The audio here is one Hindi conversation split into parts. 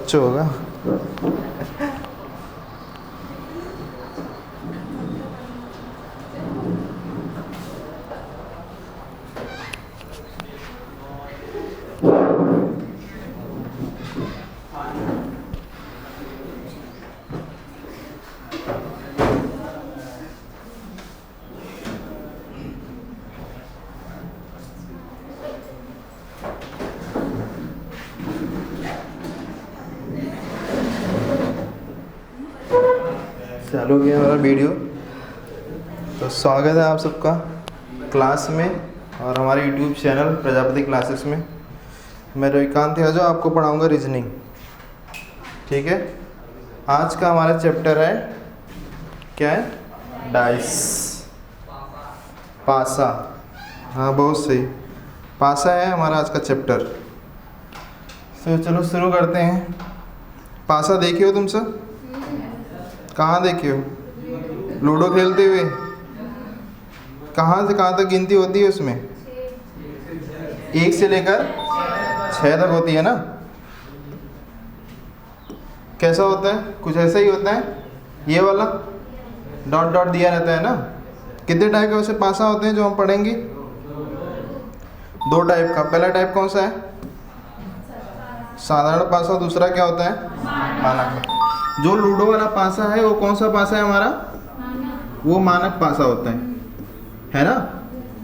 बच्चों होगा। चालू गया हमारा वीडियो। तो स्वागत है आप सबका क्लास में और हमारे यूट्यूब चैनल प्रजापति क्लासेस में। मैं रविकांत है जो आपको पढ़ाऊंगा रीजनिंग। ठीक है, आज का हमारा चैप्टर है क्या है? डाइस, पासा। हाँ बहुत सही, पासा है हमारा आज का चैप्टर। तो चलो शुरू करते हैं। पासा देखे हो तुम सब? कहाँ देखे हो? लूडो खेलते हुए। कहाँ से कहाँ तक गिनती होती है उसमें? 1 से लेकर 6 तक होती है ना। कैसा होता है? कुछ ऐसा ही होता है। ये वाला डॉट डॉट दिया रहता है ना। कितने टाइप के वैसे पासा होते हैं जो हम पढ़ेंगे? 2 टाइप का। पहला टाइप कौन सा है? साधारण पासा। दूसरा क्या होता है? मानक। जो लूडो वाला पासा है वो कौन सा पासा है हमारा? वो मानक पासा होता है ना।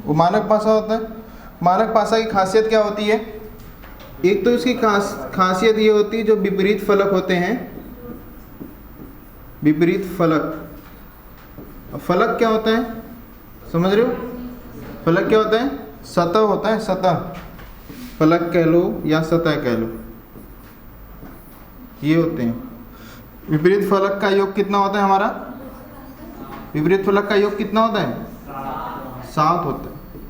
वो मानक पासा होता है। मानक पासा की खासियत क्या होती है? एक तो इसकी खासियत ये होती है जो विपरीत फलक होते हैं। विपरीत फलक। फलक क्या होता है समझ रहे हो? फलक क्या होता है? सतह होता है। सतह, फलक कह लो या सतह कह लो, ये होते हैं। विपरीत फलक का योग कितना होता है हमारा? विपरीत फलक का योग कितना होता है? 7 होता है।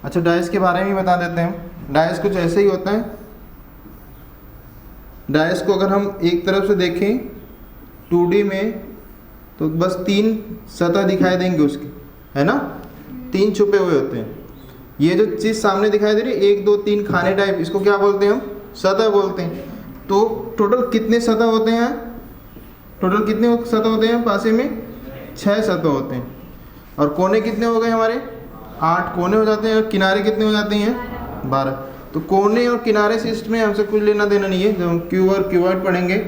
अच्छा, डाइस के बारे में भी बता देते हैं। डाइस कुछ ऐसे ही होता है। डाइस को अगर हम एक तरफ से देखें 2D में तो बस 3 सतह दिखाई देंगे उसकी, है ना। 3 छुपे हुए होते हैं। ये जो चीज़ सामने दिखाई दे रही है 1 2 3 खाने टाइप, इसको क्या बोलते हैं हम? सतह बोलते हैं। तो टोटल कितने सतह होते हैं? टोटल कितने सतह होते हैं पासे में? 6 सतह होते हैं। और कोने कितने हो गए हमारे? 8 कोने हो जाते हैं। और किनारे कितने हो जाते हैं? 12। तो कोने और किनारे से इसमें हमसे कुछ लेना देना नहीं है। जब हम क्यू और क्यूबॉइड पढ़ेंगे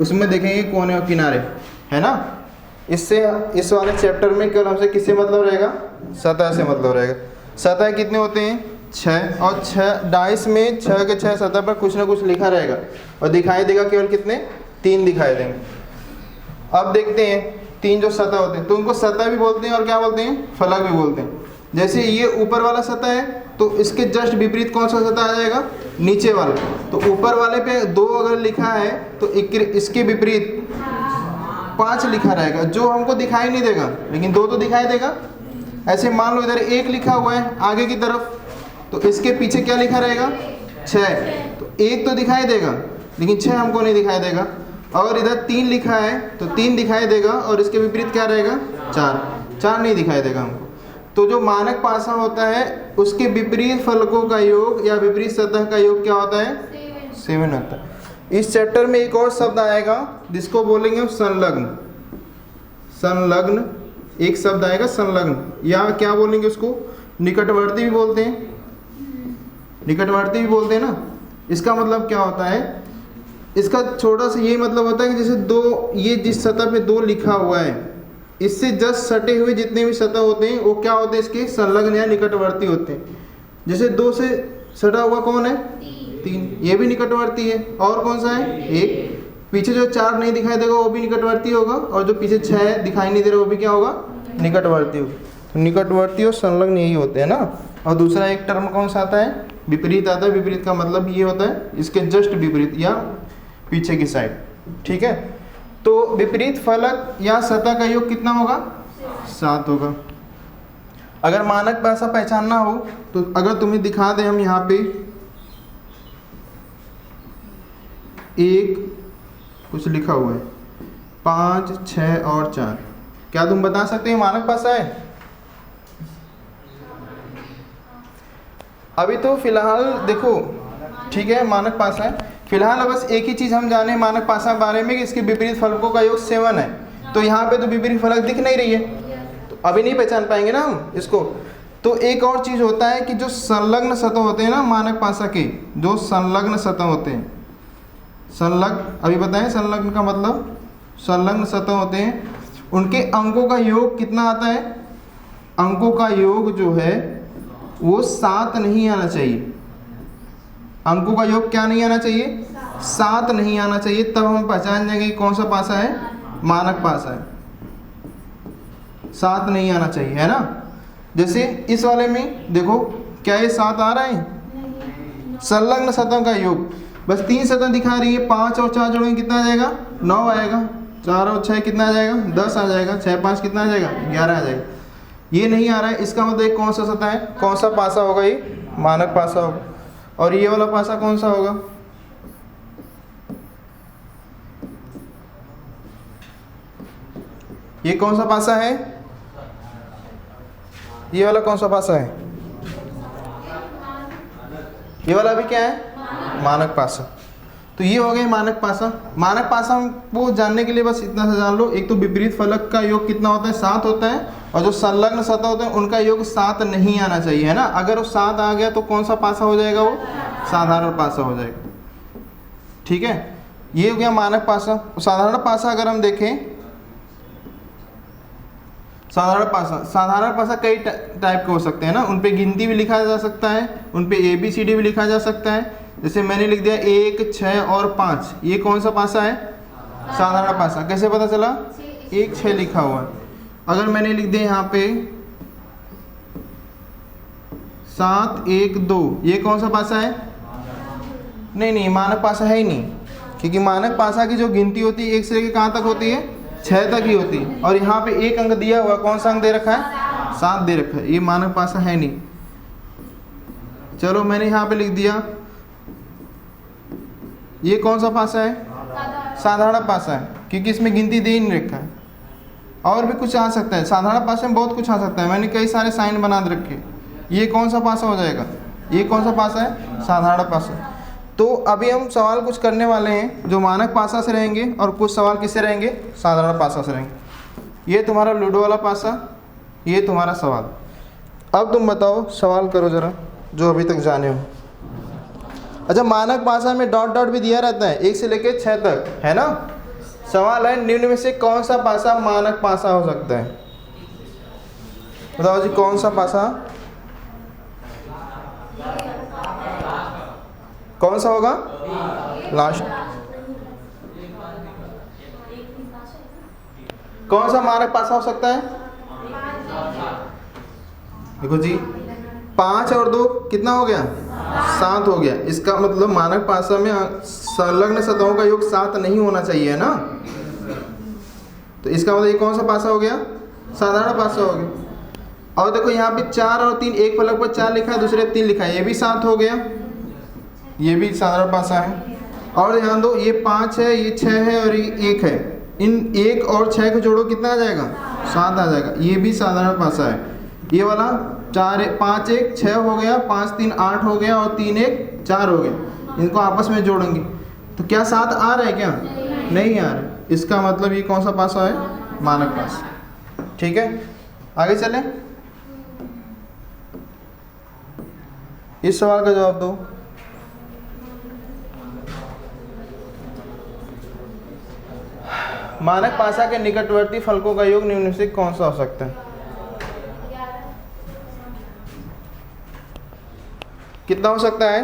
उसमें देखेंगे कोने और किनारे, है ना। इससे इस वाले चैप्टर में केवल हमसे किससे मतलब रहेगा? सतह से मतलब रहेगा। सतह कितने होते हैं? 6। और 6 डाइस में 6 के 6 सतह पर कुछ ना कुछ लिखा रहेगा और दिखाई देगा केवल कितने? 3 दिखाई देंगे। अब देखते हैं 3 जो सतह होते हैं तो उनको सतह भी बोलते हैं और क्या बोलते हैं? फलक भी बोलते हैं। जैसे ये ऊपर वाला सतह है तो इसके जस्ट विपरीत कौन सा सतह आ जाएगा? नीचे वाला। तो ऊपर वाले पे 2 अगर लिखा है तो इसके विपरीत 5 लिखा रहेगा, जो हमको दिखाई नहीं देगा, लेकिन 2 तो दिखाई देगा। ऐसे मान लो इधर 1 लिखा हुआ है आगे की तरफ, तो इसके पीछे क्या लिखा रहेगा? 6। तो 1 तो दिखाई देगा लेकिन 6 हमको नहीं दिखाई देगा। और इधर 3 लिखा है तो 3 दिखाई देगा और इसके विपरीत क्या रहेगा? 4 नहीं दिखाई देगा हमको। तो जो मानक पासा होता है उसके विपरीत फलकों का योग या विपरीत सतह का योग क्या होता है? 7 होता है। इस चैप्टर में एक और शब्द आएगा जिसको बोलेंगे हम संलग्न। संलग्न एक शब्द आएगा, संलग्न, या क्या बोलेंगे उसको? निकटवर्ती भी बोलते हैं। निकटवर्ती भी बोलते हैं ना। इसका मतलब क्या होता है? इसका छोटा सा यही मतलब होता है कि जैसे 2, ये जिस सतह पे 2 लिखा हुआ है इससे जस्ट सटे हुए जितने भी सतह होते हैं वो क्या होते हैं? इसके संलग्न या निकटवर्ती होते हैं। जैसे 2 से सटा हुआ कौन है? 3, ये भी निकटवर्ती है। और कौन सा है? 1। पीछे जो 4 नहीं दिखाई देगा वो भी निकटवर्ती होगा, और जो पीछे 6 दिखाई नहीं दे रहा वो भी क्या होगा? निकटवर्ती होगा। तो निकटवर्ती और संलग्न यही होते हैं ना। और दूसरा एक टर्म कौन सा आता है? विपरीत आता है। विपरीत का मतलब ये होता है इसके जस्ट विपरीत या पीछे की साइड। ठीक है, तो विपरीत फलक या सतह का योग कितना होगा? 7 होगा। अगर मानक पासा पहचानना हो तो अगर तुम्हें दिखा दें हम यहाँ पे 1 कुछ लिखा हुआ है, 5 6 और 4, क्या तुम बता सकते हो मानक पासा है? अभी तो फिलहाल देखो, ठीक है मानक पासा है। फिलहाल बस एक ही चीज़ हम जाने मानक पासा के बारे में कि इसके विपरीत फलकों का योग 7 है। तो यहाँ पे तो विपरीत फलक दिख नहीं रही है, तो अभी नहीं पहचान पाएंगे ना हम इसको। तो एक और चीज़ होता है कि जो संलग्न सतह होते हैं ना मानक पासा के, जो संलग्न सतह होते हैं, संलग्न, अभी बताएं संलग्न का मतलब, संलग्न सतह होते हैं, उनके अंकों का योग कितना आता है? अंकों का योग जो है वो 7 नहीं आना चाहिए। अंकों का योग क्या नहीं आना चाहिए? 7 नहीं आना चाहिए। तब हम पहचान जाएंगे कि कौन सा पासा है, मानक पासा है। 7 नहीं आना चाहिए, है ना। जैसे इस वाले में देखो, क्या ये 7 आ रहा है? संलग्न सतह का योग, बस 3 सतह दिखा रही है, 5 और 4 जोड़ेंगे कितना आ जाएगा? 9 आएगा। 4 और 6 कितना आ जाएगा? 10 आ जाएगा। 6 5 कितना आ जाएगा? 11 आ जाएगा। ये नहीं आ रहा है, इसका मतलब एक कौन सा सतह है, कौन सा पासा होगा? ये मानक पासा होगा। और ये वाला पासा कौन सा होगा? ये कौन सा पासा है? ये वाला कौन सा पासा है? ये वाला भी क्या है? मानक पासा। तो ये हो गए मानक पासा। मानक पासा को जानने के लिए बस इतना सा जान लो, एक तो विपरीत फलक का योग कितना होता है? 7 होता है। और जो संलग्न सतह होते हैं उनका योग 7 नहीं आना चाहिए, है ना। अगर वो 7 आ गया तो कौन सा पासा हो जाएगा? वो साधारण पासा हो जाएगा। ठीक है, ये हो गया मानक पासा। साधारण पासा अगर हम देखें, साधारण पासा कई टाइप के हो सकते हैं ना। उन पे गिनती भी लिखा जा सकता है, उन पे ABCD भी लिखा जा सकता है। जैसे मैंने लिख दिया 1 6 और 5, ये कौन सा पासा है? साधारण पासा। कैसे पता चला? 1 6 लिखा हुआ है। अगर मैंने लिख दिया यहाँ पे 7 1 2, ये कौन सा पासा है? नहीं, मानक पासा है ही नहीं, क्योंकि मानक पासा की जो गिनती होती है 1 से लेकर कहाँ तक होती है? 6 तक ही होती है। और यहाँ पे एक अंक दिया हुआ, कौन सा अंक दे रखा है? 7 दे रखा है। ये मानक पासा है नहीं। चलो मैंने यहाँ पे लिख दिया, ये कौन सा पासा है? साधारण पासा है, क्योंकि इसमें गिनती दे ही नहीं रखा है। और भी कुछ आ सकता है, साधारण पासा में बहुत कुछ आ सकता है, मैंने कई सारे साइन बना रखे। ये कौन सा पासा हो जाएगा? ये कौन सा पासा है? साधारण पासा। तो अभी हम सवाल कुछ करने वाले हैं जो मानक पासा से रहेंगे, और कुछ सवाल किससे रहेंगे? साधारण पासा से रहेंगे। ये तुम्हारा लूडो वाला पासा, ये तुम्हारा सवाल। अब तुम बताओ, सवाल करो ज़रा, जो अभी तक जाने हो। अच्छा, मानक पासा में डॉट डॉट भी दिया रहता है 1 से लेकर 6 तक, है ना। सवाल है निम्न में से कौन सा पासा मानक पासा हो सकता है? बताओ जी, कौन सा पासा, कौन सा होगा? लास्ट। कौन सा मानक पासा हो सकता है? देखो जी, 5 और 2 कितना हो गया? 7 हो गया। इसका मतलब मानक पासा में संलग्न सतहों का योग 7 नहीं होना चाहिए, है ना। तो इसका मतलब ये कौन सा पासा हो गया? साधारण पासा हो गया। और देखो यहाँ पे 4 और 3, एक फलक पर 4 लिखा है, दूसरे 3 लिखा है, ये भी 7 हो गया। ये भी साधारण पासा है। और ध्यान दो, ये 5 है, ये 6 है और ये 1 है। इन 1 और 6 को जोड़ो, कितना आ जाएगा? 7 आ जाएगा। ये भी साधारण पासा है। ये वाला 4 5 1 6 हो गया, 5 3 8 हो गया, और 3 1 4 हो गया। इनको आपस में जोड़ेंगे तो क्या 7 आ रहा है? क्या नहीं आ रहा। इसका मतलब ये कौन सा पासा है? मानक पासा। ठीक है, आगे चलें। इस सवाल का जवाब दो। मानक पासा के निकटवर्ती फलकों का योग निम्न में से कौन सा हो सकता है? कितना हो सकता है?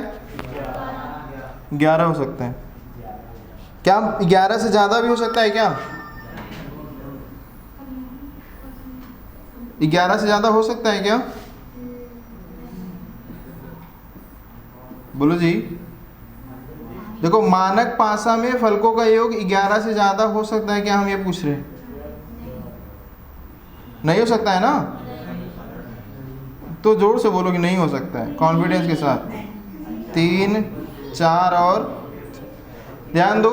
11 हो सकता है। क्या 11 से ज़्यादा भी हो सकता है? क्या 11 से ज़्यादा हो सकता है? क्या बोलो जी। देखो, मानक पासा में फलकों का योग 11 से ज़्यादा हो सकता है क्या? हम ये पूछ रहे हैं। नहीं हो सकता है ना। तो जोर से बोलो कि नहीं हो सकता है, कॉन्फिडेंस के साथ। 3 4 और ध्यान दो,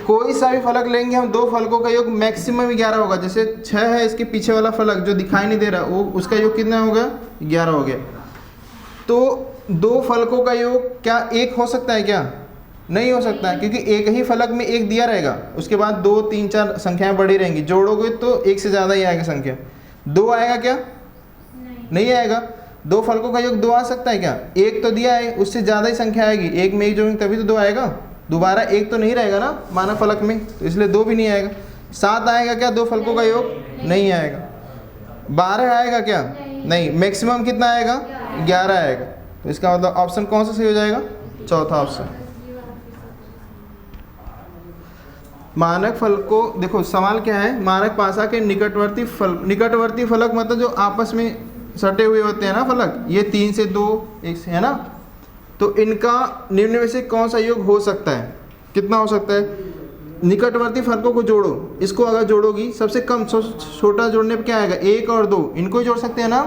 कोई सा भी फलक लेंगे हम, 2 फलकों का योग मैक्सिमम 11 होगा। जैसे 6 है, इसके पीछे वाला फलक जो दिखाई नहीं दे रहा, वो उसका योग कितना होगा? 11 हो गया। तो 2 फलकों का योग क्या 1 हो सकता है? क्या नहीं हो सकता है, क्योंकि एक ही फलक में एक दिया रहेगा, उसके बाद 2 3 4 संख्याएं बढ़ी रहेंगी, जोड़ोगे तो एक से ज़्यादा ही आएगा संख्या। 2 आएगा क्या? नहीं आएगा। 2 फलकों का योग 2 आ सकता है क्या? एक तो दिया है, उससे ज़्यादा ही संख्या आएगी, एक में एक जोड़ेंगे तभी तो 2 आएगा। दोबारा एक तो नहीं रहेगा ना मानक फलक में, तो इसलिए 2 भी नहीं आएगा। 7 आएगा क्या 2 फलकों का योग? नहीं आएगा। 12 आएगा क्या? नहीं। मैक्सिमम कितना आएगा? 11 आएगा। तो इसका मतलब ऑप्शन कौन सा सही हो जाएगा? चौथा ऑप्शन। मानक फलकों, देखो सवाल क्या है, मानक पासा के निकटवर्ती फलक मतलब जो आपस में सटे हुए होते हैं ना फलक, ये 3 से 2 1 से, है ना, तो इनका निम्न में से कौन सा योग हो सकता है? कितना हो सकता है? निकटवर्ती फलकों को जोड़ो, इसको अगर जोड़ोगी सबसे कम छोटा जोड़ने पर क्या आएगा? 1 और 2, इनको ही जोड़ सकते हैं ना।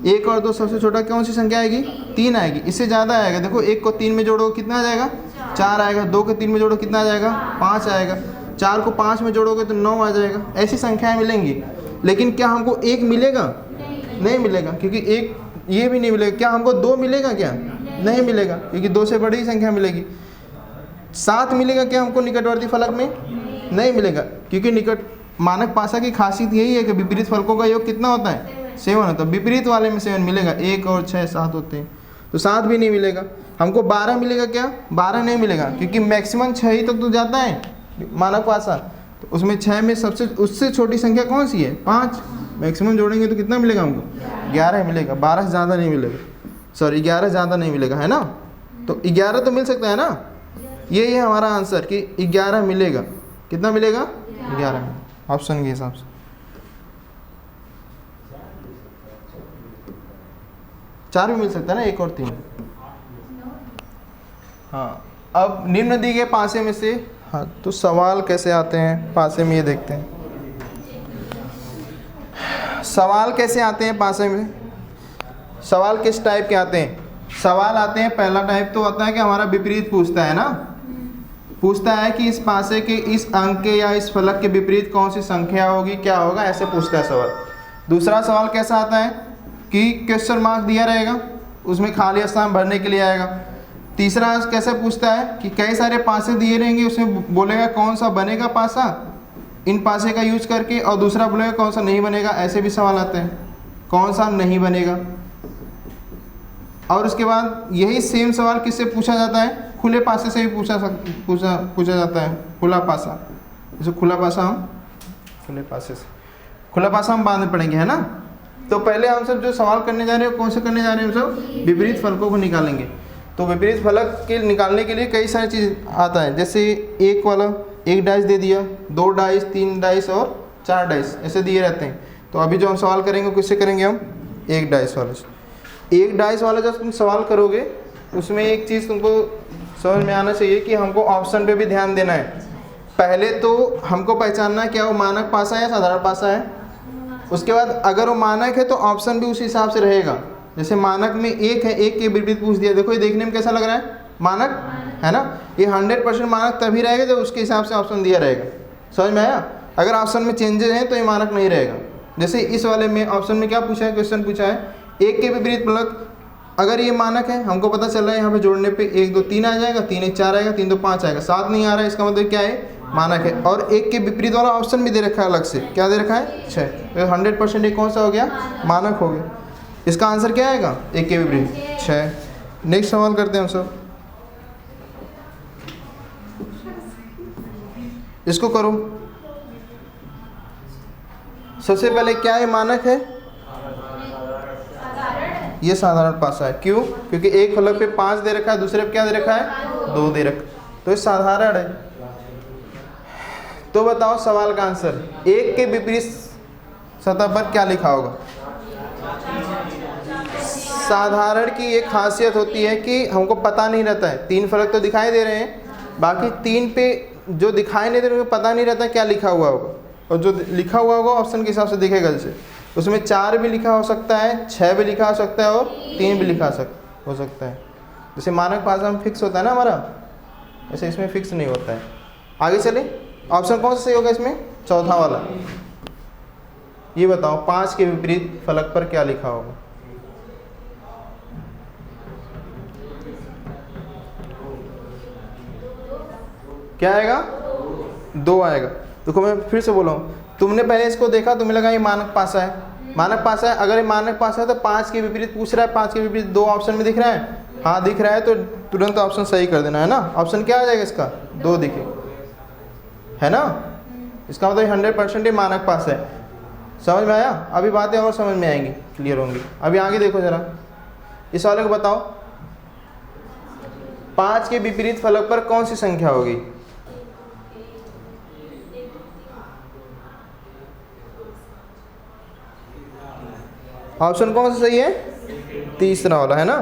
1 और 2 सबसे छोटा कौन सी संख्या आएगी? 3 आएगी। इससे ज़्यादा आएगा, देखो 1 को 3 में जोड़ो कितना आ जाएगा? 4 आएगा। 2 को 3 में जोड़ो कितना आ जाएगा? 5 आएगा। 4 को 5 में जोड़ोगे तो 9 आ जाएगा। ऐसी संख्याएं मिलेंगी। लेकिन क्या हमको 1 मिलेगा? नहीं मिलेगा, क्योंकि 1 ये भी नहीं मिलेगा। क्या हमको 2 मिलेगा? क्या नहीं मिलेगा, क्योंकि 2 से बड़ी संख्या मिलेगी। 7 मिलेगा क्या हमको निकटवर्ती फलक में? नहीं मिलेगा, क्योंकि मानक पासा की खासियत यही है कि विपरीत फलकों का योग कितना होता है? 7 होता है। विपरीत वाले में 7 मिलेगा। 1 और 6 7 होते हैं, तो 7 भी नहीं मिलेगा। हमको 12 मिलेगा क्या? 12 नहीं मिलेगा, क्योंकि मैक्सिमम 6 ही तक तो जाता है मानक पासा। तो उसमें 6 में सबसे उससे छोटी संख्या कौन सी है? 5। मैक्सिमम जोड़ेंगे तो कितना मिलेगा हमको? 11 मिलेगा। 12 से ज़्यादा नहीं मिलेगा, सॉरी 11 ज़्यादा नहीं मिलेगा, है ना। तो 11 तो मिल सकता है ना। ये है हमारा आंसर कि 11 मिलेगा। कितना मिलेगा? 11 ऑप्शन के हिसाब से। 4 भी मिल सकता है ना, 1 और 3। हाँ, अब निम्न दी गए पासे में से, हाँ तो सवाल कैसे आते हैं पासे में, ये देखते हैं। सवाल कैसे आते हैं पासे में? सवाल किस टाइप के आते हैं? सवाल आते हैं, पहला टाइप तो होता है कि हमारा विपरीत पूछता है ना, पूछता है कि इस पासे के इस अंक के या इस फलक के विपरीत कौन सी संख्या होगी, क्या होगा, ऐसे पूछता है सवाल। दूसरा सवाल कैसा आता है कि क्वेश्चन मार्क दिया रहेगा, उसमें खाली स्थान भरने के लिए आएगा। तीसरा कैसे पूछता है कि कई सारे पासे दिए रहेंगे, उसमें बोलेगा कौन सा बनेगा पासा इन पासे का यूज करके, और दूसरा बोलेगा कौन सा नहीं बनेगा। ऐसे भी सवाल आते हैं, कौन सा नहीं बनेगा। और उसके बाद यही सेम सवाल किससे पूछा जाता है? खुले पासे से भी पूछा जाता है। खुला पासा, जैसे खुला पासा हम खुले पासे से, खुला पासा हम बाद में पढ़ेंगे, है ना। तो पहले हम सब जो सवाल करने जा रहे हैं, कौन से करने जा रहे हैं हम सब? विपरीत फलकों को निकालेंगे। तो विपरीत फलक के निकालने के लिए कई सारी चीज़ आता है, जैसे एक वाला 1 डाइस दे दिया, 2 डाइस, 3 डाइस और 4 डाइस ऐसे दिए रहते हैं। तो अभी जो हम सवाल करेंगे किससे करेंगे? हम 1 डाइस वाले से। 1 डाइस वाला जब तुम सवाल करोगे उसमें एक चीज़ तुमको समझ में आना चाहिए कि हमको ऑप्शन पे भी ध्यान देना है। पहले तो हमको पहचानना है क्या वो मानक पासा है या साधारण पासा है। उसके बाद अगर वो मानक है तो ऑप्शन भी उसी हिसाब से रहेगा। जैसे मानक में 1 है, 1 के विपरीत पूछ दिया, देखो ये देखने में कैसा लग रहा है? मानक है ना। ये 100% मानक तभी रहेगा जब उसके हिसाब से ऑप्शन दिया रहेगा। समझ में आया? अगर ऑप्शन में चेंजेस हैं तो ये मानक नहीं रहेगा। जैसे इस वाले में ऑप्शन में क्या पूछा है, क्वेश्चन पूछा है 1 के विपरीत फलक, अगर ये मानक है हमको पता चल रहा है यहाँ पे जोड़ने पे 1 2 3 आ जाएगा, 3 1 4 आएगा, 3 2 5 आएगा, 7 नहीं आ रहा है, इसका मतलब क्या है? मानक है। और 1 के विपरीत वाला ऑप्शन भी दे रखा है अलग से, क्या दे रखा है? 6। तो 100% एक कौन सा हो गया? मानक हो गया। इसका आंसर क्या आएगा? 1 के विपरीत 6। नेक्स्ट सवाल करते हैं हम सब, इसको करो। सबसे पहले क्या ये मानक है? ये साधारण पासा है। क्यों? क्योंकि एक फलक पे 5 दे रखा है, दूसरे पे क्या दे रखा है? 2 दे रखा, तो ये साधारण है। तो बताओ सवाल का आंसर, 1 के विपरीत सतह पर क्या लिखा होगा? साधारण की एक खासियत होती है कि हमको पता नहीं रहता है, 3 फलक तो दिखाई दे रहे हैं, बाकी 3 पे जो दिखाई नहीं दे रहे पता नहीं रहता क्या लिखा हुआ होगा, और जो लिखा हुआ होगा ऑप्शन के हिसाब से दिखेगा। जैसे उसमें 4 भी लिखा हो सकता है, 6 भी लिखा हो सकता है और 3 भी लिखा हो सकता है। जैसे मानक पासा में फिक्स होता है ना हमारा, ऐसे इसमें फिक्स नहीं होता है। आगे चले, ऑप्शन कौन सा सही होगा इसमें? चौथा वाला। ये बताओ 5 के विपरीत फलक पर क्या लिखा होगा? क्या आएगा? 2 आएगा। देखो मैं फिर से बोला हूँ, तुमने पहले इसको देखा, तुम्हें लगा ये मानक पासा है, मानक पासा है। अगर ये मानक पासा है तो 5 के विपरीत पूछ रहा है, 5 के विपरीत 2 ऑप्शन में दिख रहा है, हाँ दिख रहा है, तो तुरंत ऑप्शन सही कर देना है ना। ऑप्शन क्या आ जाएगा इसका? 2 दिखे, है ना। इसका मतलब 100% ये मानक पास है। समझ में आया? अभी बातें और समझ में आएंगी, क्लियर होंगी। अभी आगे देखो जरा, इस वाले को बताओ, 5 के विपरीत फलक पर कौन सी संख्या होगी? ऑप्शन कौन सा सही है? तीसरा वाला, है ना।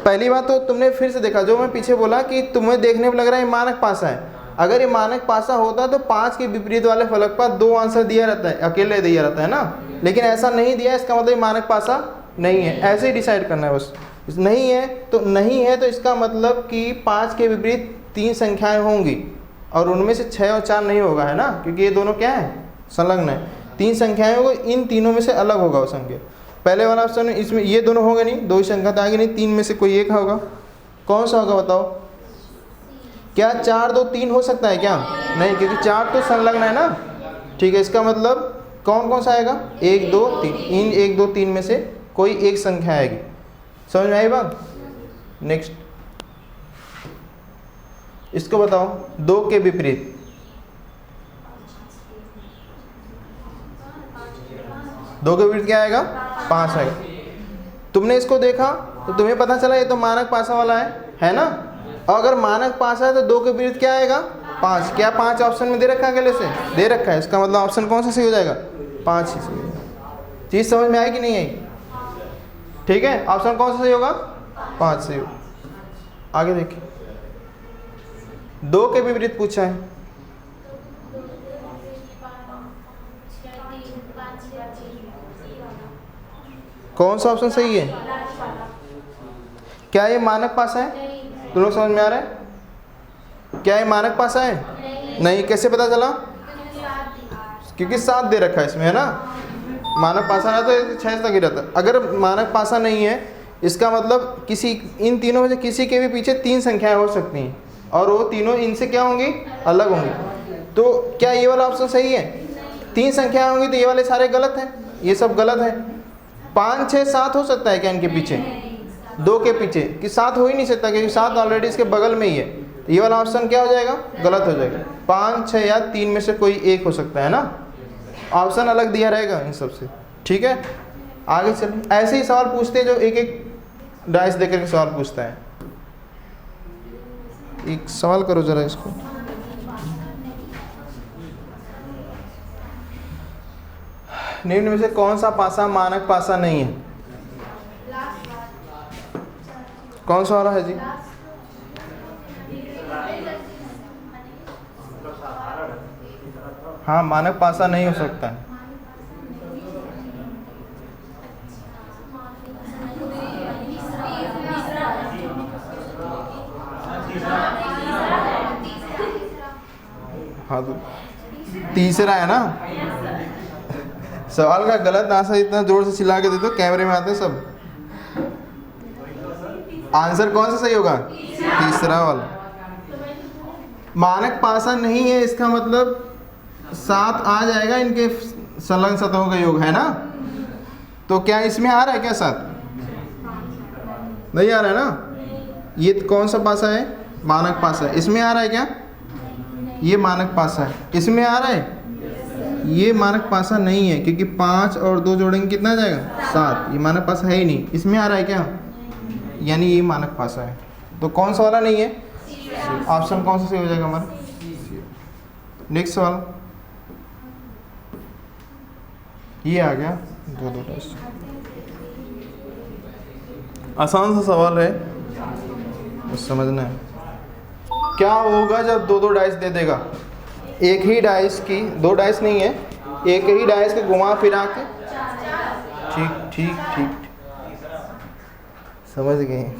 पहली बात तो तुमने फिर से देखा, जो मैं पीछे बोला कि तुम्हें देखने में लग रहा है मानक पासा है। अगर ये मानक पासा होता तो 5 के विपरीत वाले फलक पर 2 आंसर दिया रहता है, अकेले दिया रहता है ना। लेकिन ऐसा नहीं दिया, इसका मतलब मानक पासा नहीं है। ऐसे ही डिसाइड करना है बस। नहीं है तो नहीं है, तो इसका मतलब कि 5 के विपरीत 3 संख्याएं होंगी और उनमें से 6 और 4 नहीं होगा, है ना, क्योंकि ये दोनों क्या है? संलग्न है। 3 संख्याएं होगी, इन तीनों में से अलग होगा वो संख्या। पहले वाला ऑप्शन में इसमें ये दोनों होंगे नहीं, 2 ही संख्या तो आगे नहीं, 3 में से कोई एक होगा। कौन सा होगा बताओ? क्या 4 2 3 हो सकता है क्या? नहीं, क्योंकि 4 तो संलग्न है ना। ठीक है, इसका मतलब कौन कौन सा आएगा? 1 2 3, इन 1 2 3 में से कोई एक संख्या आएगी। समझ में आई बात? नेक्स्ट, इसको बताओ, 2 के विपरीत। दो के विपरीत क्या आएगा? 5 आएगा। तुमने इसको देखा तो तुम्हें पता चला ये तो मानक पासा वाला है ना। और अगर मानक पासा है तो 2 के विपरीत क्या आएगा? 5। क्या 5 ऑप्शन में दे रखा है? अगले से दे रखा है, इसका मतलब ऑप्शन कौन सा सही हो जाएगा? 5 ही सही होगा। चीज़ समझ में आई कि नहीं आई? ठीक है, ऑप्शन कौन सा सही होगा? 5 सही होगा। आगे देखिए, 2 के विपरीत पूछा है। कौन सा ऑप्शन सही है? क्या ये मानक पासा है? तुम लोग समझ में आ रहा है? क्या ये मानक पासा है? नहीं। कैसे पता चला? क्योंकि 7 दे रखा है इसमें, है ना। मानक पासा रहा तो 6 तक ही रहता। अगर मानक पासा नहीं है, इसका मतलब किसी इन तीनों में से किसी के भी पीछे 3 संख्याएं हो सकती हैं और वो तीनों इनसे क्या होंगी? अलग होंगी। तो क्या ये वाला ऑप्शन सही है? 3 संख्याएं होंगी तो ये वाले सारे गलत हैं, ये सब गलत है। 5 6 7 हो सकता है क्या इनके पीछे? 2 के पीछे कि 7 हो ही नहीं सकता, क्योंकि 7 ऑलरेडी इसके बगल में ही है। तो ये वाला ऑप्शन क्या हो जाएगा? गलत हो जाएगा। 5 6 या 3 में से कोई एक हो सकता है ना। ऑप्शन अलग दिया रहेगा इन सबसे। ठीक है, आगे चलिए। ऐसे ही सवाल पूछते हैं जो एक एक डाइस देकर के सवाल पूछता है। एक सवाल करो जरा इसको। निम्न में से कौन सा पासा मानक पासा नहीं है? कौन सा वाला है जी? हाँ, मानक पासा नहीं हो सकता है। हाँ, तो तीसरा है ना। सवाल का गलत आंसर इतना जोर से चिल्ला के दे दो, कैमरे में आते सब। आंसर कौन सा सही होगा? तीसरा वाला। मानक पासा नहीं है, इसका मतलब 7 आ जाएगा इनके संलग्न सतहों का योग, है ना। तो क्या इसमें आ रहा है क्या 7? नहीं आ रहा है ना। ये कौन सा पासा है? मानक पासा है। इसमें आ रहा है क्या? ये मानक पासा है। इसमें आ रहा है? ये मानक पासा नहीं है, क्योंकि 5 और 2 जोड़ेंगे कितना आ जाएगा? 7। ये मानक पासा है ही नहीं। इसमें आ रहा है क्या? यानी ये मानक पासा है। तो कौन सा वाला नहीं है? ऑप्शन कौन सा सही हो जाएगा हमारा? नेक्स्ट सवाल ये आ गया। 2 डाइस, आसान सा सवाल है, बस समझना है। क्या होगा जब 2 डाइस दे देगा? एक ही डाइस की, 2 डाइस नहीं है, एक ही डाइस को घुमा फिरा के। ठीक ठीक ठीक, समझ गए,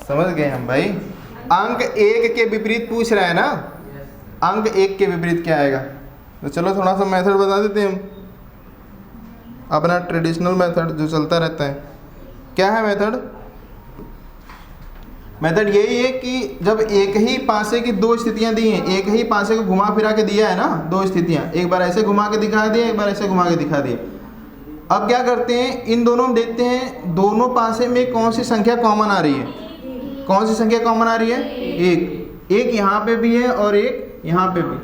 समझ गए हम भाई। अंक 1 के विपरीत पूछ रहा है ना। अंक 1 के विपरीत क्या आएगा? तो चलो थोड़ा सा मेथड बता देते हैं हम, अपना ट्रेडिशनल मेथड जो चलता रहता है। क्या है मेथड? मेथड यही है कि जब एक ही पासे की दो स्थितियां दी हैं, एक ही पासे को घुमा फिरा के दिया है ना, दो स्थितियां, एक बार ऐसे घुमा के दिखा दिया, एक बार ऐसे घुमा के दिखा दिया। अब क्या करते हैं, इन दोनों में देखते हैं दोनों पासे में कौन सी संख्या कॉमन आ रही है। कौन सी संख्या कॉमन आ रही है? एक यहाँ पे भी है और एक यहाँ पे भी।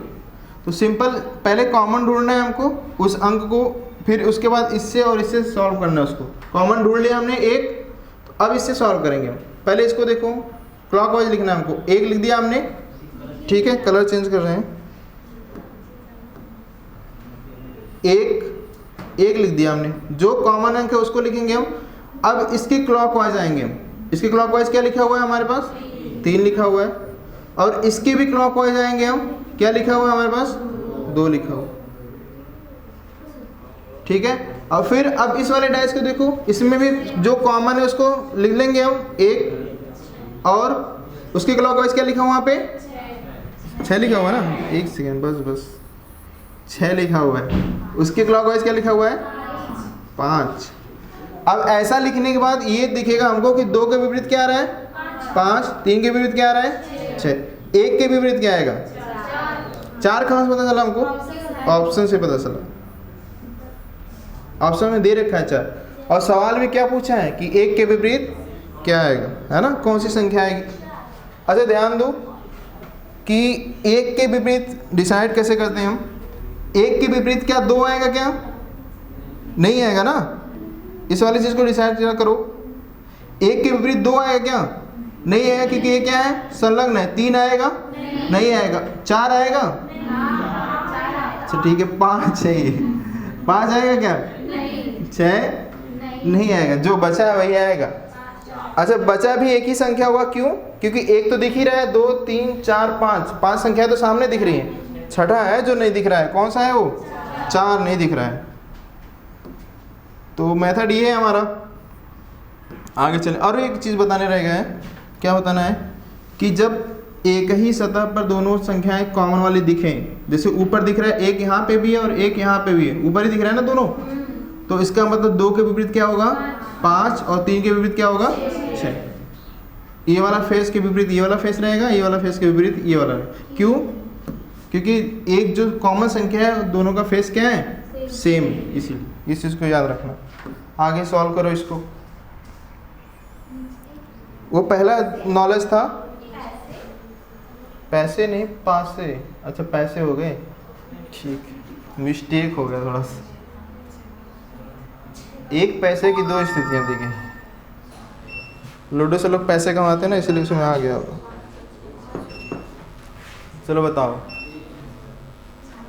तो सिंपल पहले कॉमन ढूंढना है हमको उस अंक को, फिर उसके बाद इससे और इससे सॉल्व करना है उसको। कॉमन ढूंढ लिया हमने एक, तो अब इससे सॉल्व करेंगे हम। पहले इसको देखो, क्लॉकवाइज लिखना है हमको। एक लिख दिया हमने, ठीक है, कलर चेंज कर रहे हैं। एक लिख दिया हमने, जो कॉमन अंक है उसको लिखेंगे हम। अब इसके क्लॉकवाइज आएंगे हम। इसके क्लॉकवाइज क्या लिखा हुआ है हमारे पास? 3 लिखा हुआ है। और इसके भी क्लॉकवाइज आएंगे हम, क्या लिखा हुआ है हमारे पास? 2 लिखा हुआ, ठीक है। और फिर अब इस वाले डाइस को देखो, इसमें भी जो कॉमन है उसको लिख लेंगे हम 1, और उसके क्लॉकवाइज क्या लिखा हुआ वहाँ पे? 6 लिखा हुआ है ना, 1 सेकेंड, बस 6 लिखा हुआ है। उसके क्लॉकवाइज क्या लिखा हुआ है? 5। अब ऐसा लिखने के बाद ये दिखेगा हमको कि 2 के विपरीत क्या आ रहा है? 5। 3 के विपरीत क्या आ रहा है? 6। 1 के विपरीत क्या आएगा? 4 कहाँ से पता चला हमको? ऑप्शन से पता चला, ऑप्शन में दे रखा है 4। और सवाल में क्या पूछा है कि 1 के विपरीत क्या आएगा, है ना, कौन सी संख्या आएगी। अच्छा ध्यान दो कि 1 के विपरीत डिसाइड कैसे करते हैं हम। 1 के विपरीत क्या 2 आएगा? क्या नहीं आएगा ना, इस वाली चीज़ को डिसाइड करो। 1 के विपरीत 2 आएगा? क्या नहीं आएगा, क्योंकि ये क्या है? संलग्न है। 3 आएगा? नहीं आएगा। 4 आएगा? अच्छा ठीक है, 5 है। 5 आएगा क्या? 6 नहीं आएगा। जो बचा है वही आएगा। अच्छा बचा भी एक ही संख्या होगा, क्यों? क्योंकि एक तो दिख ही रहा है, 2 3 4 5 संख्या तो सामने दिख रही है। छठा है जो नहीं दिख रहा है, कौन सा है वो? 4 नहीं दिख रहा है। तो मेथड ये है हमारा। आगे चले, और एक चीज़ बताने रह गया है। क्या बताना है कि जब एक ही सतह पर दोनों संख्याएं कॉमन वाली दिखें, जैसे ऊपर दिख रहा है एक यहाँ पे भी है और एक यहाँ पे भी है, ऊपर ही दिख रहा है ना दोनों, तो इसका मतलब 2 के विपरीत क्या होगा? 5, और 3 के विपरीत क्या होगा? 6। ये वाला फेस के विपरीत ये वाला फेस रहेगा, ये वाला फेस के विपरीत ये वाला रहेगा। क्यों? क्योंकि एक जो कॉमन संख्या है दोनों का फेस क्या है? सेम, इसीलिए इस चीज़ को याद रखना। आगे सॉल्व करो इसको। वो पहला नॉलेज था, पैसे नहीं पासे। अच्छा पैसे हो गए, ठीक, मिस्टेक हो गया थोड़ा सा। 1 पैसे की 2 स्थितियां दी गई। लूडो से लोग पैसे कमाते हैं ना, इसलिए उसमें आ गया होगा। चलो बताओ,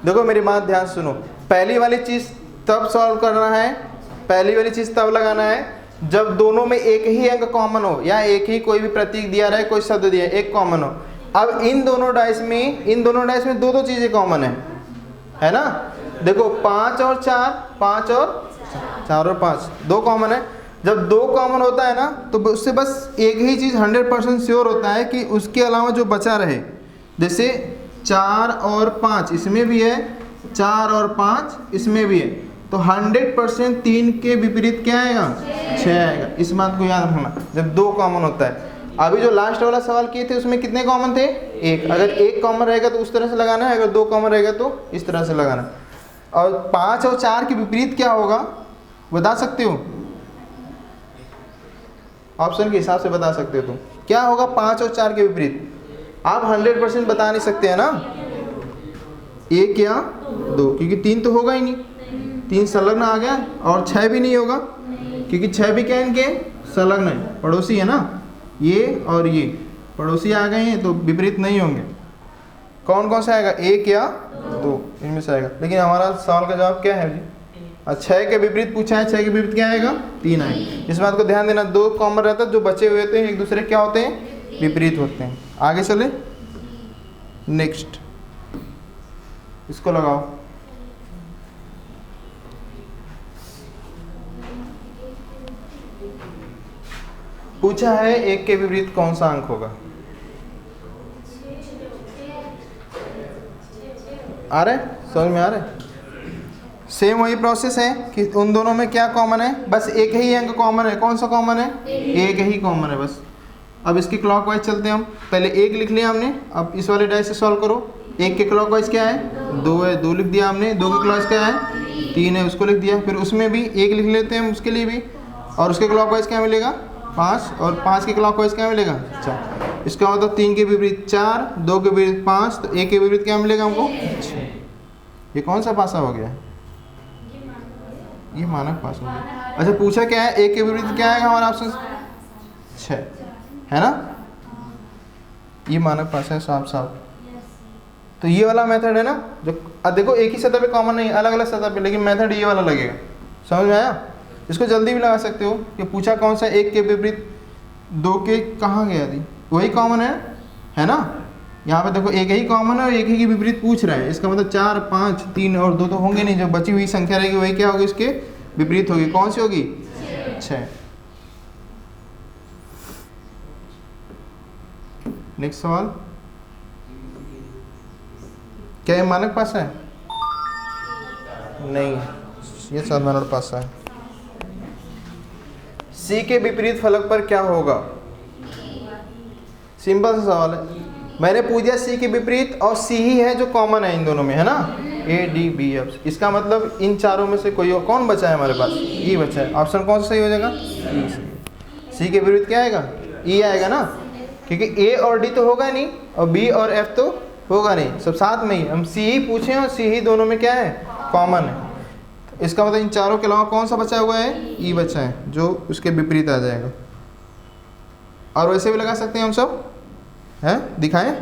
देखो मेरी बात ध्यान सुनो। पहली वाली चीज़ तब सॉल्व करना है, पहली वाली चीज़ तब लगाना है जब दोनों में एक ही अंक कॉमन हो, या एक ही कोई भी प्रतीक दिया रहे, कोई शब्द दिया, एक कॉमन हो। अब इन दोनों डाइस में 2 चीज़ें कॉमन है ना। देखो 5 और 4, 5 और 4 और 5 2 कॉमन है। जब 2 कॉमन होता है ना, तो उससे बस एक ही चीज़ 100% श्योर होता है कि उसके अलावा जो बचा रहे। जैसे 4 और 5 इसमें भी है, 4 और 5 इसमें भी है, तो 100% 3 के विपरीत क्या आएगा? 6 आएगा। इस बात को याद रखना जब 2 कॉमन होता है। अभी जो लास्ट वाला सवाल किए थे उसमें कितने कॉमन थे? 1। अगर 1 कॉमन रहेगा तो उस तरह से लगाना है, अगर 2 कॉमन रहेगा तो इस तरह से लगाना है। और 5 और 4 के विपरीत क्या होगा बता सकते हो? ऑप्शन के हिसाब से बता सकते हो तुम। क्या होगा 5 और 4 के विपरीत? आप 100% बता नहीं सकते हैं ना, 1 या 2, क्योंकि 3 तो होगा ही नहीं, 3 संलग्न आ गया, और 6 भी नहीं होगा क्योंकि 6 भी क्या इनके संलग्न है, पड़ोसी है ना, ये और ये पड़ोसी आ गए हैं तो विपरीत नहीं होंगे। कौन कौन सा आएगा? 1 या 2 इनमें से आएगा। लेकिन हमारा सवाल का जवाब क्या है जी? 6 के विपरीत पूछा है, 6 के विपरीत क्या आएगा? 3 आएगा। इस बात को ध्यान देना, 2 कॉमन रहता है, जो बचे हुए होते हैं एक दूसरे क्या होते हैं? विपरीत होते हैं। आगे चले, नेक्स्ट इसको लगाओ। पूछा है 1 के विपरीत कौन सा अंक होगा? आ रहा है, समझ में आ रहा है? सेम वही प्रोसेस है कि उन दोनों में क्या कॉमन है? बस एक ही अंक कॉमन है। कौन सा कॉमन है? एक ही कॉमन है बस। अब इसके क्लॉकवाइज चलते हैं हम। पहले 1 लिख लिया हमने, अब इस वाले डायस से सॉल्व करो। 1 के क्लॉकवाइज क्या है 2 है, 2 लिख दिया हमने। 2 के क्लॉकवाइज क्या है 3 है, उसको लिख दिया। फिर उसमें भी 1 लिख लेते हैं हम उसके लिए भी, और उसके क्लॉकवाइज क्या मिलेगा 5, और 5 के क्लॉकवाइज क्या मिलेगा 4। इसका मतलब 3 के विपरीत 4, 2 के विपरीत 5, तो 1 के विपरीत क्या मिलेगा हमको 6। ये कौन सा पासा हो गया, ये मानक पासा हो गया। अच्छा पूछा क्या है 1 के विपरीत क्या आएगा हमारा ऑप्शन 6 है ना, ये मानक पासा है साफ साफ। तो ये वाला मेथड है ना, जो देखो एक ही सतह पे कॉमन नहीं, अलग अलग सतह पे, लेकिन मेथड ये वाला लगेगा। समझ में आया? इसको जल्दी भी लगा सकते हो कि पूछा कौन सा 1 के विपरीत 2 के कहाँ गया थी, वही कॉमन है ना। यहाँ पे देखो एक ही कॉमन है और एक ही के विपरीत पूछ रहा है, इसका मतलब 4, 5, 3 और 2 तो होंगे नहीं, जो बची हुई संख्या रहेगी वही क्या होगी इसके विपरीत होगी। कौन सी होगी 6। नेक्स्ट सवाल, क्या ये मानक पासा है? नहीं, ये साधारण पासा है। सी के विपरीत फलक पर क्या होगा? सिंपल सा सवाल है, मैंने पूछ दिया सी के विपरीत, और सी ही है जो कॉमन है इन दोनों में, है ना, ए डी बी एफ। इसका मतलब इन चारों में से कोई और कौन बचा है हमारे पास? ई बचा है। ऑप्शन कौन सा सही हो जाएगा? ई सही। सी के विपरीत क्या आएगा? ई आएगा ना, क्योंकि ए और डी तो होगा नहीं और बी और एफ तो होगा नहीं, सब साथ में ही। हम सी ही पूछे और सी ही दोनों में क्या है कॉमन है। इसका मतलब इन चारों के अलावा कौन सा बचा हुआ है? ई बचा है, जो उसके विपरीत आ जाएगा। और वैसे भी लगा सकते हैं हम सब, है दिखाएं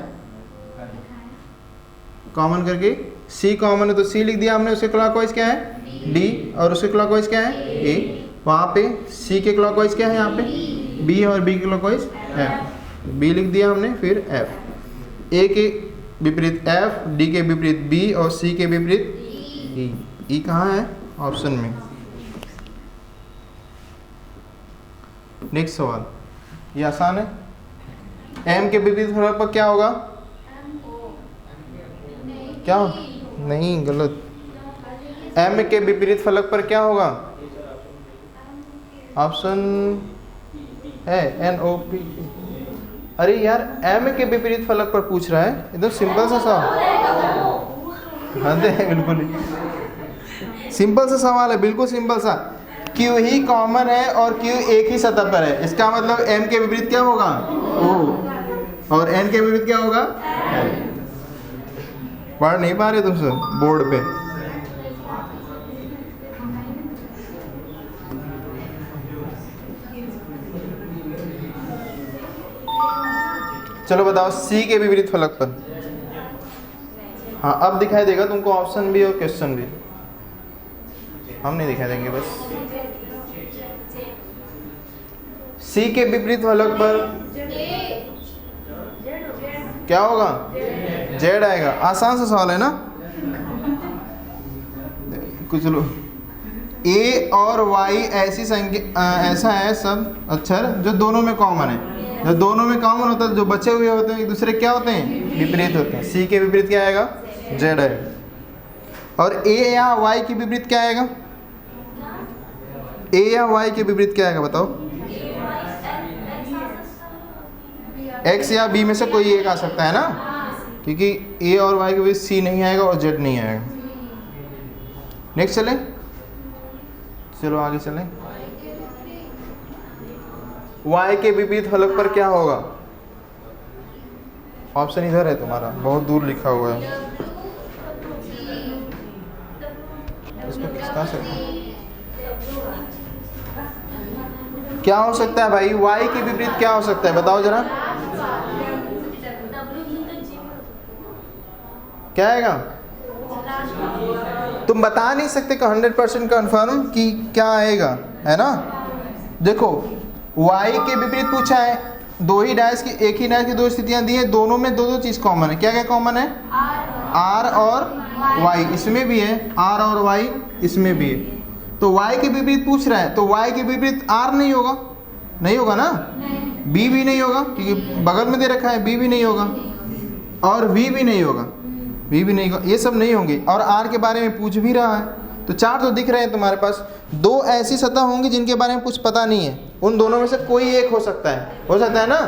कॉमन करके। सी कॉमन है तो सी लिख दिया हमने, उसके क्लॉकवाइज क्या है डी, और उसके क्लॉकवाइज क्या है ए। वहाँ पे सी के क्लॉकवाइज क्या है यहाँ पे बी, और बी के क्लॉकवाइज एफ। बी लिख दिया हमने, फिर एफ। ए के विपरीत एफ, डी के विपरीत बी और सी के विपरीत ई। ई कहाँ है? ऑप्शन में। नेक्स्ट सवाल, ये आसान है। एम के विपरीत फलक पर क्या होगा? क्या? नहीं, गलत। एम के विपरीत फलक पर क्या होगा? ऑप्शन है एन ओ पी। अरे यार, एम के विपरीत फलक पर पूछ रहा है, एकदम सिंपल सा सवाल। हाँ दे, बिल्कुल सिंपल सा सवाल है, बिल्कुल सिंपल सा। क्यू ही कॉमन है और क्यू एक ही सतह पर है, इसका मतलब एम के विपरीत क्या होगा ओ, और एन के विपरीत क्या होगा एल। पढ़ नहीं पा रहे तुम सब बोर्ड पे? चलो बताओ सी के विपरीत फलक पर। हाँ अब दिखाई देगा तुमको ऑप्शन भी और क्वेश्चन भी, हम नहीं दिखाई देंगे बस। सी के विपरीत फलक पर क्या होगा? जेड आएगा। आसान सा सवाल है ना। कुछ लोग ए और वाई ऐसी संख्या, ऐसा है सब अक्षर जो दोनों में कॉमन है। जो दोनों में कॉमन होता है, जो बचे हुए होते हैं एक दूसरे क्या होते हैं विपरीत होते हैं। सी के विपरीत क्या आएगा? जेड आएगा। और ए या वाई के विपरीत क्या आएगा? ए या वाई के विपरीत क्या आएगा बताओ? एक्स या बी में से कोई एक आ सकता है ना, क्योंकि ए और वाई के बीच सी नहीं आएगा और जेड नहीं आएगा। नेक्स्ट चलें, चलो आगे चलें। वाई के विपरीत फलक पर क्या होगा? ऑप्शन इधर है तुम्हारा, बहुत दूर लिखा हुआ है, इसको खिसका सकते हैं। क्या हो सकता है भाई? वाई के विपरीत क्या हो सकता है बताओ जरा, क्या आएगा? तुम बता नहीं सकते कि 100% कन्फर्म कि क्या आएगा, है ना। देखो y के विपरीत पूछा है, दो ही डायस की, एक ही डायस की दो स्थितियां दी हैं, दोनों में दो दो चीज़ कॉमन है। क्या क्या कॉमन है? r और y, इसमें भी है r और y, इसमें भी है। तो y के विपरीत पूछ रहा है, तो y के विपरीत r नहीं होगा, नहीं होगा ना, b भी नहीं होगा क्योंकि बगल में दे रखा है, b भी नहीं होगा, और v भी नहीं होगा, v भी नहीं होगा, ये सब नहीं होंगे। और r के बारे में पूछ भी रहा है, तो चार तो दिख रहे हैं तुम्हारे पास। दो ऐसी सतह होंगी जिनके बारे में कुछ पता नहीं है, उन दोनों में से कोई एक हो सकता है ना।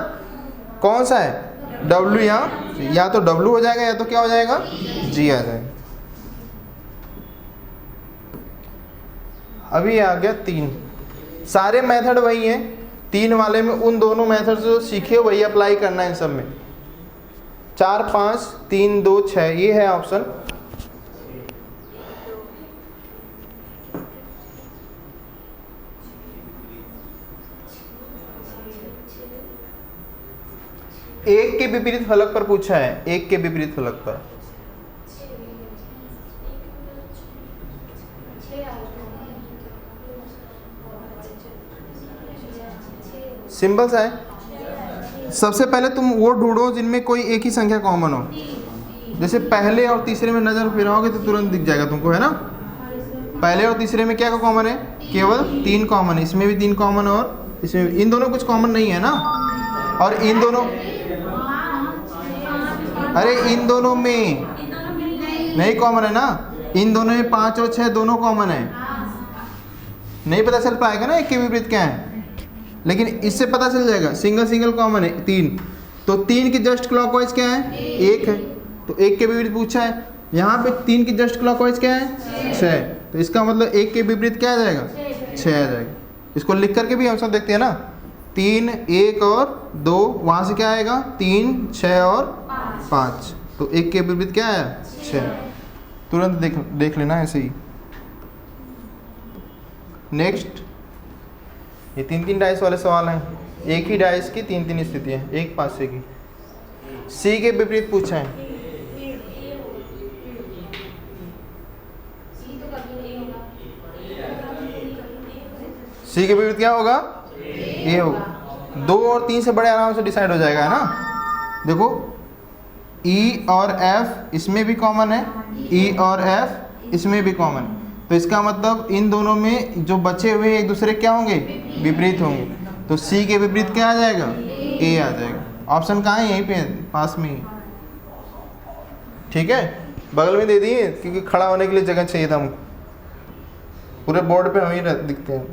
कौन सा है? W, या तो W हो जाएगा या तो क्या हो जाएगा? G आ जाएगा। अभी आ गया 3। सारे मेथड वही हैं, 3 वाले में उन दोनों मेथड जो सीखे वही अप्लाई करना है इन सब में। 4 5 3 2 6 ये है ऑप्शन। एक के विपरीत फलक पर पूछा है, एक के विपरीत फलक पर। सिंपल सा है। सबसे पहले तुम वो ढूंढो जिनमें कोई एक ही संख्या कॉमन हो। जैसे पहले और तीसरे में नजर फिराओगे तो तुरंत दिख जाएगा तुमको, है ना। पहले और तीसरे में क्या कॉमन है? केवल 3 कॉमन है। इसमें भी 3 कॉमन और इसमें भी। इन दोनों कुछ कॉमन नहीं है ना। और इन दोनों, अरे इन दोनों में नहीं कॉमन है ना। इन दोनों में 5 और 6 दोनों कॉमन है। नहीं पता चल पाएगा ना एक के विपरीत क्या है, लेकिन इससे पता चल जाएगा। सिंगल सिंगल कॉमन है 3, तो 3 की जस्ट क्लॉकवाइज क्या है? 1 है, तो 1 के विपरीत पूछा है। यहाँ पे 3 की जस्ट क्लॉकवाइज क्या है? 6, तो इसका मतलब 1 के विपरीत क्या आ जाएगा? 6 आ जाएगा। इसको लिख करके भी हम सब देखते हैं ना, 3 1 और 2, वहाँ से क्या आएगा? 3 6 और 5, तो 1 के विपरीत क्या आया? 6। तुरंत देख लेना ऐसे ही। नेक्स्ट, ये 3 डाइस वाले सवाल हैं। एक ही डाइस की 3 स्थितियाँ, एक पासे की। सी के विपरीत पूछा है। सी के विपरीत क्या होगा? ए होगा। 2 और 3 से बड़े आराम से डिसाइड हो जाएगा, है ना। देखो ई और एफ इसमें भी कॉमन है, ई और एफ इसमें भी कॉमन है, तो इसका मतलब इन दोनों में जो बचे हुए एक दूसरे क्या होंगे? विपरीत होंगे। तो सी के विपरीत क्या आ जाएगा? ए आ जाएगा। ऑप्शन कहाँ है? यहीं पे पास में ही, ठीक है। बगल में दे दिए क्योंकि खड़ा होने के लिए जगह चाहिए था हमको। पूरे बोर्ड पे हम ही दिखते हैं।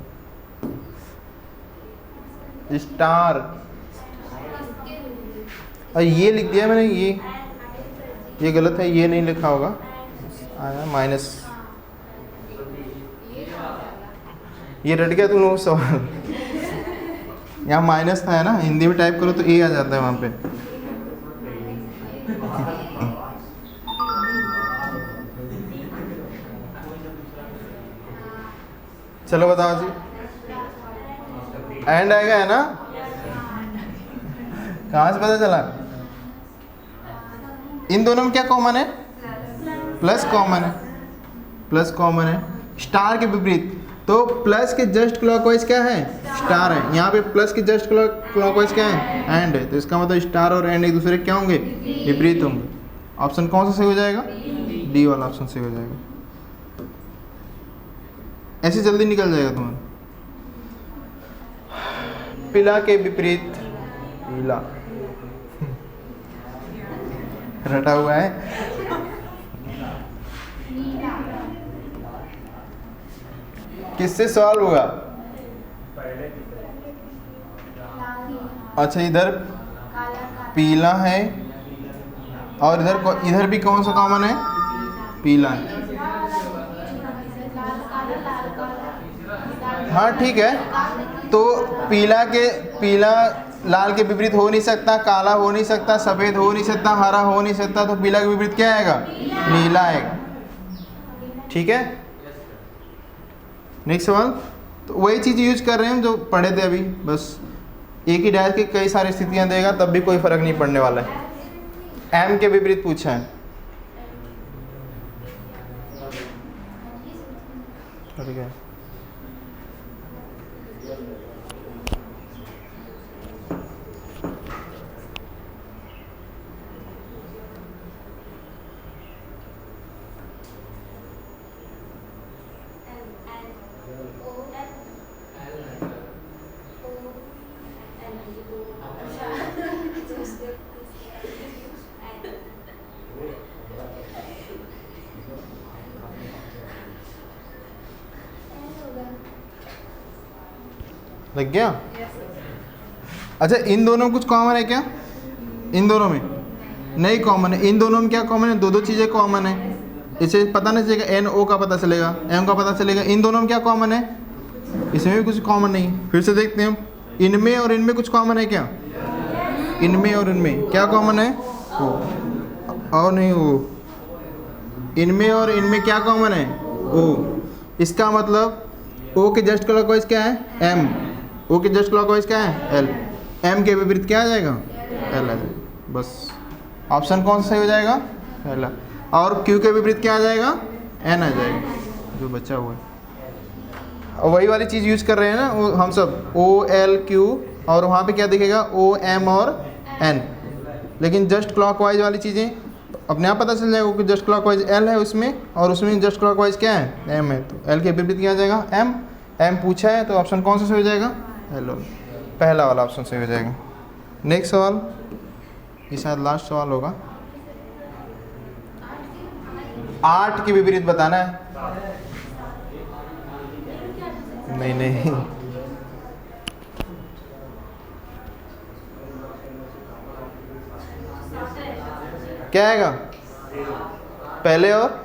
स्टार, और ये लिख दिया मैंने, ये गलत है, ये नहीं लिखा होगा, आया माइनस। ये रट गया तुम लोग सवाल। यहाँ माइनस था, है ना। हिंदी में टाइप करो तो ए आ जाता है वहाँ पे। चलो बताओ जी, एंड आएगा, है ना। कहाँ से पता चला? इन दोनों में क्या कॉमन है? प्लस कॉमन है, प्लस कॉमन है। स्टार के विपरीत, तो प्लस के जस्ट क्लॉकवाइज क्या है? स्टार है। यहाँ पे प्लस के जस्ट क्लॉकवाइज क्या है? एंड है, तो इसका मतलब स्टार और एंड एक दूसरे क्या होंगे? विपरीत होंगे। ऑप्शन कौन सा सही हो जाएगा? डी वाला ऑप्शन सही हो जाएगा। ऐसे जल्दी निकल जाएगा तुम्हारा। पीला के विपरीत पीला रटा हुआ है। किससे सॉल्व होगा? अच्छा, इधर पीला है और इधर भी कौन सा कॉमन है? पीला है। हाँ ठीक है, तो पीला लाल के विपरीत हो नहीं सकता, काला हो नहीं सकता, सफ़ेद हो नहीं सकता, हरा हो नहीं सकता, तो पीला के विपरीत क्या आएगा? नीला आएगा। ठीक है, नेक्स्ट सवाल। तो वही चीज़ यूज कर रहे हैं हम जो पढ़े थे अभी, बस एक ही डायस की कई सारी स्थितियां देगा, तब भी कोई फर्क नहीं पड़ने वाला है। एम के विपरीत पूछा है। ठीक है, लग गया? अच्छा, इन दोनों में कुछ कॉमन है क्या? इन दोनों में नहीं कॉमन है। इन दोनों में क्या कॉमन है? दो दो चीज़ें कॉमन है। इसे पता नहीं चलेगा, एन ओ का पता चलेगा, एम का पता चलेगा। इन दोनों में क्या कॉमन है? इसमें भी कुछ कॉमन नहीं। फिर से देखते हैं, इनमें और इनमें कुछ कॉमन है क्या? इनमें और इनमें क्या कॉमन है? ओ और नहीं ओ, इनमें और इनमें क्या कॉमन है? ओ। इसका मतलब ओ के जस्ट क्लॉकवाइज क्या है? एम। ओ के जस्ट क्लॉकवाइज क्या है? एल। एम के विपरीत क्या आ जाएगा? एल आ जाएगा। बस ऑप्शन कौन सा सही हो जाएगा? पहला। और क्यू के विपरीत क्या आ जाएगा? एन आ जाएगा, जो बचा हुआ है। और वही वाली चीज़ यूज कर रहे हैं ना वो हम सब, ओ एल क्यू, और वहाँ पे क्या दिखेगा? ओ एम और एन। लेकिन जस्ट क्लॉकवाइज वाली चीज़ें अपने आप पता चल जाएगा कि जस्ट क्लॉकवाइज एल है उसमें, और उसमें जस्ट क्लॉकवाइज क्या है? एम है। तो एल के विपरीत क्या आ जाएगा? एम। एम पूछा है तो ऑप्शन कौन सा सही हो जाएगा? हेलो, पहला वाला ऑप्शन सही हो जाएगा। नेक्स्ट सवाल, ये शायद लास्ट सवाल होगा। 8 के विपरीत बताना है। नहीं नहीं, क्या आएगा? पहले और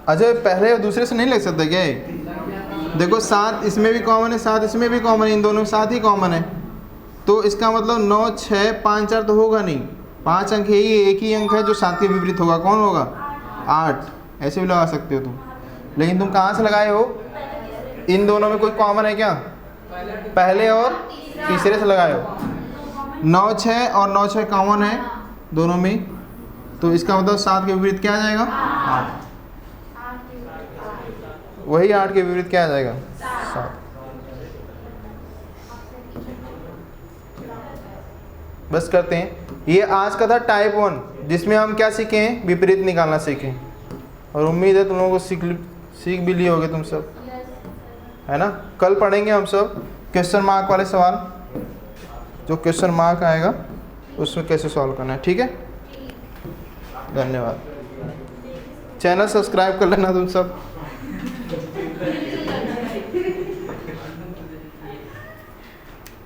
अच्छा, पहले और दूसरे से नहीं लग सकता क्या ये? देखो 7 इसमें भी कॉमन है, 7 इसमें भी कॉमन है, इन दोनों में 7 ही कॉमन है। तो इसका मतलब 9 6 5 4 तो होगा नहीं। 5 अंक है, ये एक ही अंक है जो 7 के विपरीत होगा। कौन होगा? 8। ऐसे भी लगा सकते हो तुम, लेकिन तुम कहाँ से लगाए हो? इन दोनों में कोई कॉमन है क्या? पहले और तीसरे से लगाए हो। 9 6 और 9 6 कॉमन है दोनों में, तो इसका मतलब 7 के विपरीत क्या आ जाएगा? 8। वही 8 के विपरीत क्या आ जाएगा? 7। बस करते हैं। ये आज का था टाइप 1, जिसमें हम क्या सीखें? विपरीत निकालना सीखें। और उम्मीद है तुम लोगों को सीख भी लिए होगे तुम सब, है ना? कल पढ़ेंगे हम सब क्वेश्चन मार्क वाले सवाल, जो क्वेश्चन मार्क आएगा उसमें कैसे सॉल्व करना है। ठीक है, धन्यवाद। चैनल सब्सक्राइब कर लेना तुम सब।